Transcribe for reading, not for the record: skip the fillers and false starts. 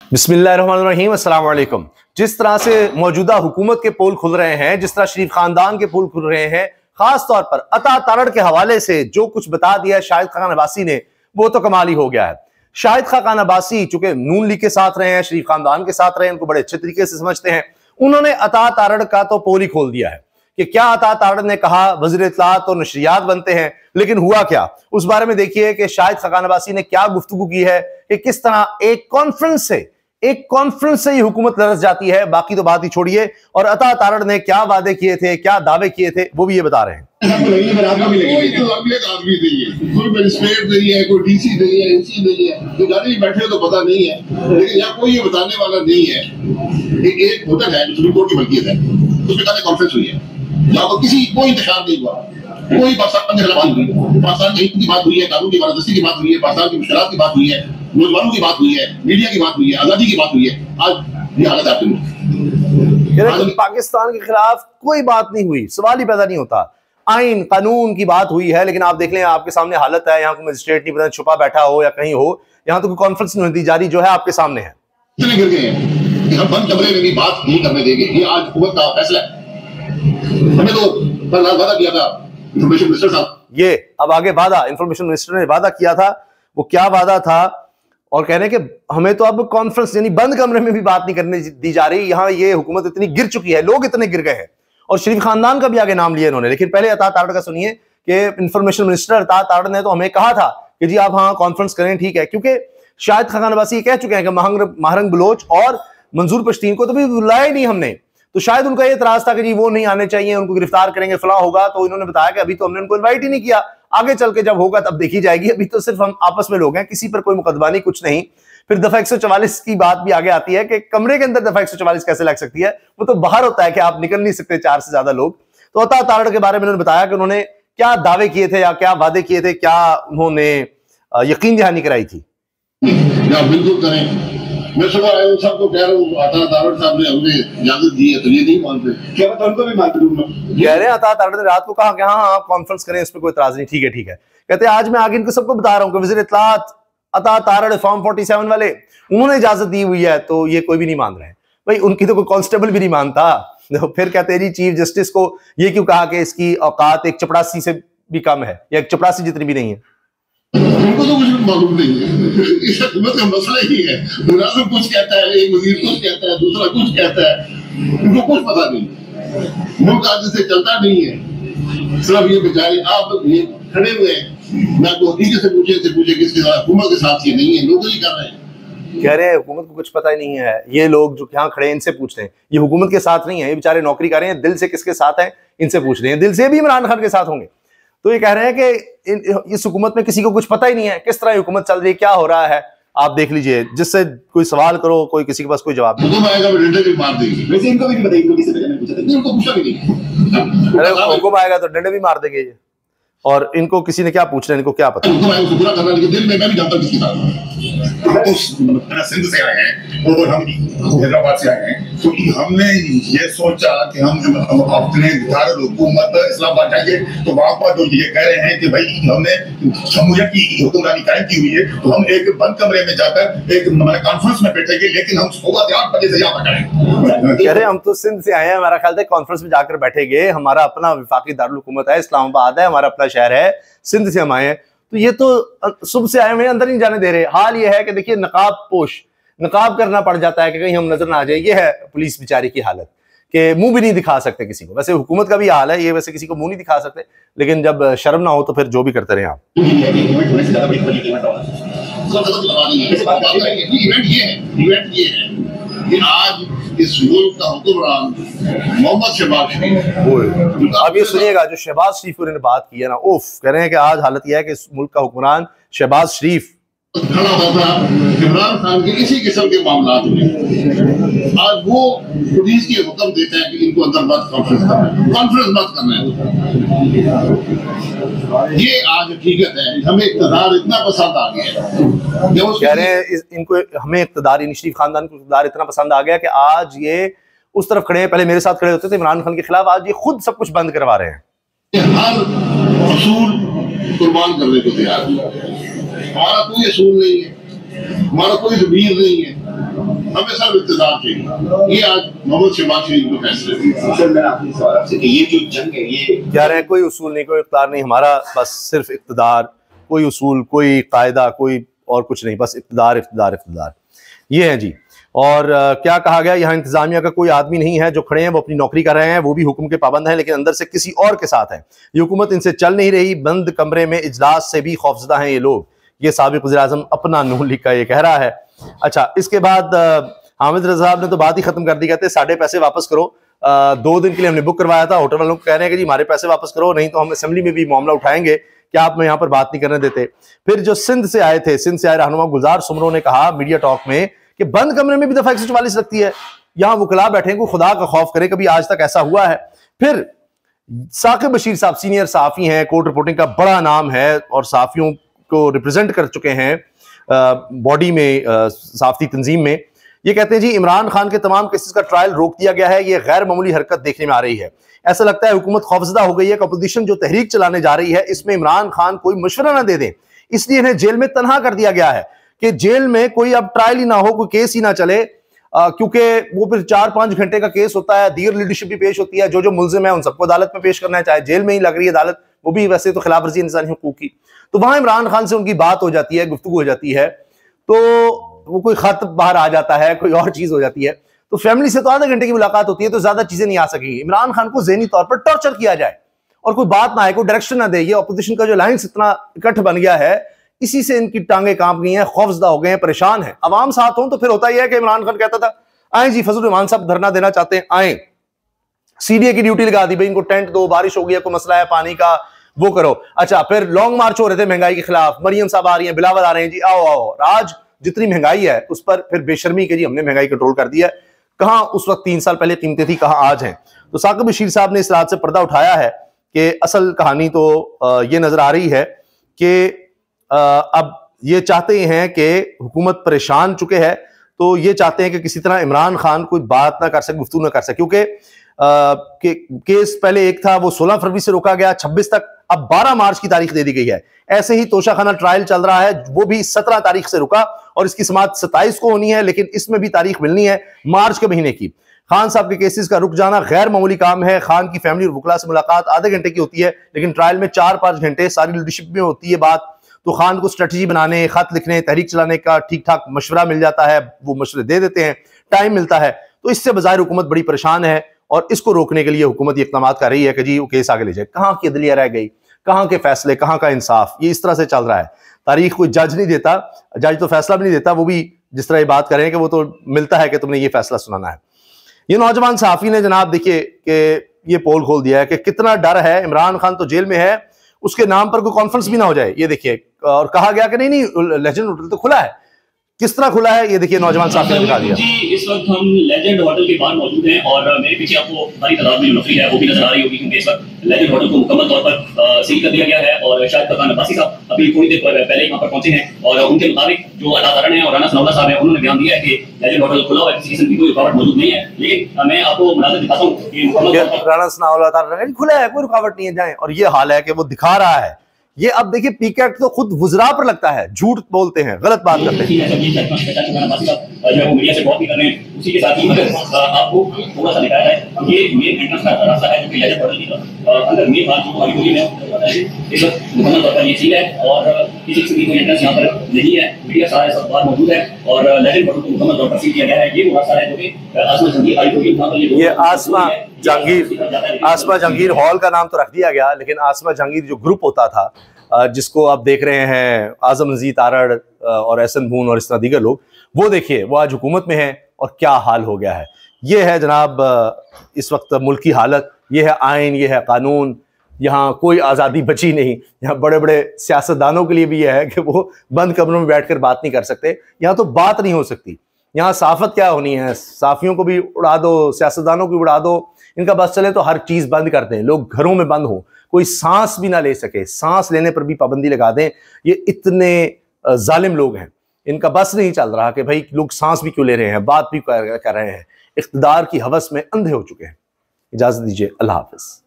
बिस्मिल्लाहिर्रहमानिर्रहीम, अस्सलाम वालेकुम। जिस तरह से मौजूदा हुकूमत के पोल खुल रहे हैं, जिस तरह शरीफ खानदान के पोल खुल रहे हैं, खास तौर पर अता तारड़ के हवाले से जो कुछ बता दिया शाहिद खान अब्बासी ने, वो तो कमाल ही हो गया है। शाहिद खान अब्बासी चूंकि नून लीग के साथ रहे हैं, शरीफ खानदान के साथ रहे हैं, उनको बड़े अच्छे तरीके से समझते हैं। उन्होंने अता तारड़ का तो पोल ही खोल दिया है कि क्या अता तारड़ ने कहा वज़ीर इत्तलाआत और नशरियात बनते हैं, लेकिन हुआ क्या उस बारे में देखिए कि शाहिद खान अब्बासी ने क्या गुफ्तगू की है कि किस तरह एक कॉन्फ्रेंस से ही हुकूमत लरस जाती है। बाकी तो बात ही छोड़िए, और अता तारड़ ने क्या वादे किए थे, क्या दावे किए थे, वो भी ये बता रहे हैं। कोई तो आदमी नहीं है, कोई मजिस्ट्रेट नहीं है, कोई डीसी नहीं है, एसी नहीं है, तो गाड़ी में बैठे तो पता नहीं है, लेकिन यहाँ कोई ये बताने वाला नहीं है। एक होटल है सुप्रीम कोर्ट की मलकियत है, उसमें कल कॉन्फ्रेंस हुई है, यहाँ तो किसी कोई इंतजार नहीं हुआ, कोई पाकिस्तान के खिलाफ बात हुई, पाकिस्तान की की बात हुई है, कानून की बारदस्ती की बात हुई है, पाकिस्तान की मुश्किलात की बात हुई है, नौजवानों की बात हुई है, मीडिया की बात हुई है, आजादी की बात हुई है। आज ये हालत आपकी पाकिस्तान के खिलाफ कोई बात नहीं हुई, सवाल ही पैदा नहीं होता। आइन कानून की बात हुई है, लेकिन आप देख लें आपके सामने हालत है, यहाँ कोई मजिस्ट्रेट नहीं पता छुपा बैठा हो या कहीं हो, यहाँ तो कोई कॉन्फ्रेंस नहीं होती, जारी जो है आपके सामने है। इतने गिर गए हैं कि हम बंद कमरे में भी बात नहीं करने देंगे, ये आज हुकूमत का फैसला है। हमें तो वादा किया था इंफॉर्मेशन मिनिस्टर साहब, ये अब आगे वादा इंफॉर्मेशन मिनिस्टर ने वादा किया था, वो क्या वादा था, और कह रहे हैं कि हमें तो अब कॉन्फ्रेंस यानी बंद कमरे में भी बात नहीं करने दी जा रही। यहाँ ये हुकूमत इतनी गिर चुकी है, लोग इतने गिर गए हैं, और शरीफ खानदान का भी आगे नाम लिया इन्होंने। लेकिन पहले अता तारड़ का सुनिए कि इंफॉर्मेशन मिनिस्टर अता तारड़ ने तो हमें कहा था कि जी आप हाँ कॉन्फ्रेंस करें, ठीक है, क्योंकि शाहिद खान अब्बासी कह चुके हैं कि महरंग बलोच और मंजूर पश्तीन को तो भी बुलाया नहीं हमने, तो शायद उनका ये इतराज था कि जी वो नहीं आने चाहिए, उनको गिरफ्तार करेंगे, फला होगा। तो इन्होंने बताया कि अभी तो हमने उनको इनवाइट ही नहीं किया, आगे चल के जब होगा तब देखी जाएगी, अभी तो सिर्फ हम आपस में लोग हैं, किसी पर कोई मुकदमा नहीं, कुछ नहीं। फिर दफा 144 की बात भी आगे आती है कि कमरे के अंदर दफा 144 कैसे लग सकती है, वो तो बाहर होता है कि आप निकल नहीं सकते 4 से ज्यादा लोग। तो अता तारड़ के बारे में उन्होंने बताया कि उन्होंने क्या दावे किए थे या क्या वादे किए थे, क्या उन्होंने यकीन दहानी कराई थी। बिल्कुल करें, मैं सुबह आया सबको कह रहा हूँ अता तारड़ साहब ने हमें इजाजत दी है, तो ये नहीं मानते, क्या मैं उनको भी मान दूंगा। कह रहे हैं अता तारड़ ने रात को कहा कि हाँ कॉन्फ्रेंस करें, इस पर कोई इतराज नहीं, ठीक है ठीक है। कहते हैं आज मैं आगे इनको सबको बता रहा हूँ कि वज़ीर इत्तलाआत अता तारड़ फॉर्म 47 वाले उन्होंने इजाजत दी हुई है, तो ये कोई भी नहीं मान रहे हैं भाई, उनकी तो कोई कांस्टेबल भी नहीं मानता। फिर कहते हैं जी चीफ जस्टिस को ये क्यों कहा कि इसकी औकात एक चपरासी से भी कम है या एक चपरासी जितनी भी नहीं है। उनको तो कुछ मालूम नहीं है, इस हुकूमत का मसला ही है, मुनासिब कुछ कहता है, एक वजीर कुछ कहता है, दूसरा कुछ कहता है, उनको कुछ पता नहीं, मुल्क आज से चलता नहीं है। सिर्फ ये बेचारे आप ये खड़े हुए हैं, ना को हकीकत से पूछे किसके साथ, हुकूमत के साथ ये नहीं है, लोग ही कर रहे हैं। कह रहे हैं हुकूमत को कुछ पता ही नहीं है, ये लोग जो यहाँ खड़े हैं इनसे पूछ रहे हैं, ये हुकूमत के साथ नहीं है, ये बेचारे नौकरी कर रहे हैं, दिल से किसके साथ है इनसे पूछ रहे हैं, दिल से भी इमरान खान के साथ होंगे। तो ये कह रहे हैं कि इस हुकूमत में किसी को कुछ पता ही नहीं है, किस तरह हुकूमत चल रही है, क्या हो रहा है। आप देख लीजिए, जिससे कोई सवाल करो, कोई किसी के पास कोई जवाब नहीं। हुकुम आएगा डंडे भी मार देंगे, वैसे इनको भी नहीं पता, इनको किसी ने पूछा नहीं, उनको पूछा भी नहीं। अरे हुकुम आएगा तो डंडे भी मार देंगे ये, और इनको किसी ने क्या पूछना है, इनको क्या पता। हुकुम आएगा उसको पूरा करना, लेकिन दिल में मैं भी जानता हूं किसकी बात है। उस सिंध से आए हैं और हम हैदराबाद से आए हैं, तो हमने ये सोचा कि हम अपने हुकूमत इस्लामाबाद जाएंगे, तो वहां पर जो ये कह रहे हैं कि भाई हमने जमहूरियत की हुक्मरानी कायम की हुई है, तो हम एक बंद कमरे में जाकर एक कॉन्फ्रेंस में बैठेंगे, लेकिन हम सुबह 8 बजे से यहाँ पर करेंगे। कह रहे हम तो सिंध से आए हैं, हमारा ख्याल था कॉन्फ्रेंस में जाकर बैठेंगे, हमारा अपना विफाकी दारुल हुकूमत है, इस्लामाबाद है, हमारा अपना शहर है, सिंध से हम आए हैं, तो ये तो सुबह से आए हुए अंदर नहीं जाने दे रहे। हाल ये है कि देखिए नकाब करना पड़ जाता है कि कहीं हम नजर ना आ जाए। ये है पुलिस बेचारी की हालत कि मुंह भी नहीं दिखा सकते किसी को। वैसे हुकूमत का भी हाल है ये, वैसे किसी को मुंह नहीं दिखा सकते, लेकिन जब शर्म ना हो तो फिर जो भी करते रहे आप। इवेंट ये है कि आज इस मुल्क का हुक्मरान मोहम्मद शहबाज शरीफ, अब ये सुनिएगा जो शहबाज शरीफ ने बात की है ना, उफ, कह रहे हैं कि आज हालत यह है कि इस मुल्क का हुक्मरान शहबाज शरीफ खड़ा होता इमरान खान के इसी किस्म के मामला में, आज वो पुलिस के हुक्म देता है कि इनको अंदर मत कॉन्फ्रेंस करना है। ये आज हकीकत है, हमें इक़्तिदार इतना पसंद आ गया, कह रहे हैं इनको हमें इक़्तिदार शरीफ खानदान को इक़्तिदार इतना पसंद आ गया कि आज ये उस तरफ खड़े हैं, पहले मेरे साथ खड़े होते थे इमरान खान के खिलाफ, आज ये खुद सब कुछ बंद करवा रहे हैं। हर असूल कुर्बान करने को तैयार है। हमारा कोई असूल नहीं है, हमारा कोई ज़मीर नहीं है, हमें सब इक़्तिदार चाहिए। ये आज मोहम्मद शहबाज शरीफ को फैसले। सर मेरा आखिरी सवाल आपसे कि ये जो जंग है ये कह रहे हैं कोई उसूल नहीं, कोई इक़्तिदार नहीं, हमारा बस सिर्फ इक़्तिदार, कोई उसूल, कोई कायदा, कोई और कुछ नहीं, बस इक़्तिदार इक़्तिदार इक़्तिदार, ये है जी। और क्या कहा गया, यहाँ इंतजामिया का कोई आदमी नहीं है, जो खड़े हैं वो अपनी नौकरी कर रहे हैं, वो भी हुक्म के पाबंद हैं, लेकिन अंदर से किसी और के साथ है। ये हुकूमत इनसे चल नहीं रही, बंद कमरे में इजलास से भी खौफजदा हैं ये लोग। ये साबिक़ वज़ीर-ए-आज़म अपना नून लीग का ये कह रहा है। अच्छा, इसके बाद हामिद रज़ा साहब ने तो बात ही खत्म कर दी, कहते साढ़े पैसे वापस करो। 2 दिन के लिए हमने बुक करवाया था, होटल वालों को कह रहे हैं कि जी हमारे पैसे वापस करो, नहीं तो हम असेंबली में भी मामला उठाएंगे, क्या आप यहाँ पर बात नहीं करने देते। फिर जो सिंध से आए थे, सिंध से आए रहनुमा गुलजार सुमरो ने कहा मीडिया टॉक में कि बंद कमरे में भी दफा 144 लगती है, यहाँ वकला बैठे हैं, कोई खुदा का खौफ करे, कभी आज तक ऐसा हुआ है। फिर साकिब बशीर साहब सीनियर सहाफ़ी हैं, कोर्ट रिपोर्टिंग का बड़ा नाम है और सहाफ़ियों को रिप्रेजेंट कर चुके हैं बॉडी में, सहाफ़ती तंजीम में। ये कहते हैं जी इमरान खान के तमाम केसेस का ट्रायल रोक दिया गया है, ये गैर मामूली हरकत देखने में आ रही है। ऐसा लगता है हुकूमत खौफजदा हो गई है कि अपोजिशन जो तहरीक चलाने जा रही है इसमें इमरान खान कोई मशवरा ना दे दें, इसलिए इन्हें जेल में तनहा कर दिया गया है कि जेल में कोई अब ट्रायल ही ना हो, कोई केस ही ना चले, क्योंकि वो फिर 4-5 घंटे का केस होता है, दीगर लीडरशिप भी पेश होती है, जो मुल्जिम है उन सबको अदालत में पेश करना है, चाहे जेल में ही लग रही है अदालत, वो भी वैसे तो खिलाफ वर्जी इंसानी हुकूक की। तो वहां इमरान खान से उनकी बात हो जाती है, गुफ्तगू हो जाती है, तो वो कोई खत बाहर आ जाता है, कोई और चीज हो जाती है, तो फैमिली से तो आधे घंटे की मुलाकात होती है, तो ज्यादा चीजें नहीं आ सकेंगी। इमरान खान को ज़हनी तौर पर टॉर्चर किया जाए और कोई बात ना आए, कोई डायरेक्शन ना दे, ये अपोजिशन का जो लाइन्स इतना इकट्ठ बन गया है, इसी से इनकी टांगे कांप गई हैं, खौफजदा हो गए हैं, परेशान हैं। अवाम साथ हो तो फिर होता यह है कि इमरान खान कहता था आए जी फजल रहमान साहब धरना देना चाहते हैं, आए, सीडीए की ड्यूटी लगा दी, भाई इनको टेंट दो, बारिश हो गई है, कोई मसला है पानी का, वो करो। अच्छा, फिर लॉन्ग मार्च हो रहे थे महंगाई के खिलाफ, मरियम साहब आ रही हैं, बिलावल आ रहे हैं जी, आओ आओ। आज जितनी महंगाई है उस पर फिर बेशर्मी के जी हमने महंगाई कंट्रोल कर दिया है, कहां उस वक्त 3 साल पहले कीमतें थी, कहां आज हैं। तो साकिब बशीर साहब ने इस रात से पर्दा उठाया है कि असल कहानी तो ये नजर आ रही है कि अब ये चाहते हैं कि हुकूमत परेशान चुके हैं, तो ये चाहते हैं कि किसी तरह इमरान खान कोई बात ना कर सके, गुफ्तगू ना कर सके, क्योंकि केस पहले एक था वो 16 फरवरी से रोका गया 26 तक, अब 12 मार्च की तारीख दे दी गई है। ऐसे ही तोशाखाना ट्रायल चल रहा है, वो भी 17 तारीख से रुका और इसकी समाअत 27 को होनी है, लेकिन इसमें भी तारीख मिलनी है मार्च के महीने की। खान साहब के केसेस का रुक जाना गैर मामूली काम है। खान की फैमिली और वकला से मुलाकात आधे घंटे की होती है, लेकिन ट्रायल में 4-5 घंटे, सारी लीडरशिप में होती है बात। तो खान को स्ट्रेटजी बनाने, खत लिखने, तहरीक चलाने का ठीक ठाक मशवरा मिल जाता है, वो मशवरे दे देते हैं, टाइम मिलता है। तो इससे बजाय हुकूमत बड़ी परेशान है और इसको रोकने के लिए हुकूमत ये इक़दाम कर रही है कि जी वो केस आगे ले जाए। कहाँ की अदलिया रह गई, कहाँ के फैसले, कहाँ का इंसाफ, ये इस तरह से चल रहा है। तारीख कोई जज नहीं देता, जज तो फैसला भी नहीं देता, वो भी जिस तरह ये बात करें कि वो तो मिलता है कि तुमने ये फैसला सुनाना है। ये नौजवान सहाफ़ी ने जनाब देखिए कि ये पोल खोल दिया है कि कितना डर है, इमरान खान तो जेल में है, उसके नाम पर कोई कॉन्फ्रेंस भी ना हो जाए। ये देखिए, और कहा गया कि नहीं लेजेंड होटल तो खुला है, किस तरह खुला है ये देखिए नौजवान साहब ने दिखा दिया। जी, इस वक्त हम लेजेंड होटल के बाहर मौजूद हैं और मेरे पीछे आपको बड़ी तादाद में नफरी है वो भी नजर आ रही होगी, क्योंकि इस वक्त लेजेंड होटल को मुकम्मल तौर पर सील कर दिया गया है। और शायद कप्तान अब्बासी साहब अभी थोड़ी देर पहले यहाँ पर पहुंचे हैं और उनके मुताबिक जो अदाकारण है और राना सनाउल्लाह साहब है, उन्होंने बयान दिया है कि लेजेंड होटल खुला हुआ है, किसी किस्म की कोई रुकावट मौजूद नहीं है। लेकिन मैं आपको मुनाज़र दिखाता हूँ कि राना सनाउल्लाह खुला है, कोई रुकावट नहीं है, जाए। और ये हाल है कि वो दिखा रहा है। ये अब देखिए पीके एक्ट तो खुद वुज़रा पर लगता है, झूठ बोलते हैं, गलत बात करते हैं। उसी के साथ ही आपको थोड़ा सा दिखाया है, ये मेन एंट्रेंस का रास्ता है जो कि लेजेंड होटल की अंदर मेन बात जो अभी में इस वक्त मुकम्मल तौर पर ये सील है और किसी किस्म की कोई एंट्रेंस यहाँ पर नहीं है। मीडिया सारा सब बात मौजूद है और लेजेंड होटल को मुकम्मल तौर पर सील किया गया है। ये वो रास्ता है जो कि आसमा जहांगीर ये आसमा जहांगीर हॉल का नाम तो रख दिया गया, लेकिन आसमा जहांगीर जो ग्रुप होता था जिसको आप देख रहे हैं आजम नज़ीर तारड़ और एहसन बून और इस तरह दीगर लोग, वो देखिए वो आज हुकूमत में है और क्या हाल हो गया है। ये है जनाब इस वक्त मुल्क की हालत, ये है आइन, ये है कानून, यहाँ कोई आज़ादी बची नहीं। यहाँ बड़े बड़े सियासतदानों के लिए भी यह है कि वो बंद कमरों में बैठकर बात नहीं कर सकते, यहाँ तो बात नहीं हो सकती। यहाँ साफत क्या होनी है, साफियों को भी उड़ा दो, सियासतदानों को उड़ा दो, इनका बस चले तो हर चीज़ बंद कर दें, लोग घरों में बंद हो, कोई सांस भी ना ले सके, सांस लेने पर भी पाबंदी लगा दें। ये इतने जालिम लोग हैं, इनका बस नहीं चल रहा कि भाई लोग सांस भी क्यों ले रहे हैं, बात भी कर रहे हैं, इख्तिदार की हवस में अंधे हो चुके हैं। इजाज़त दीजिए, अल्लाह हाफ़िज़।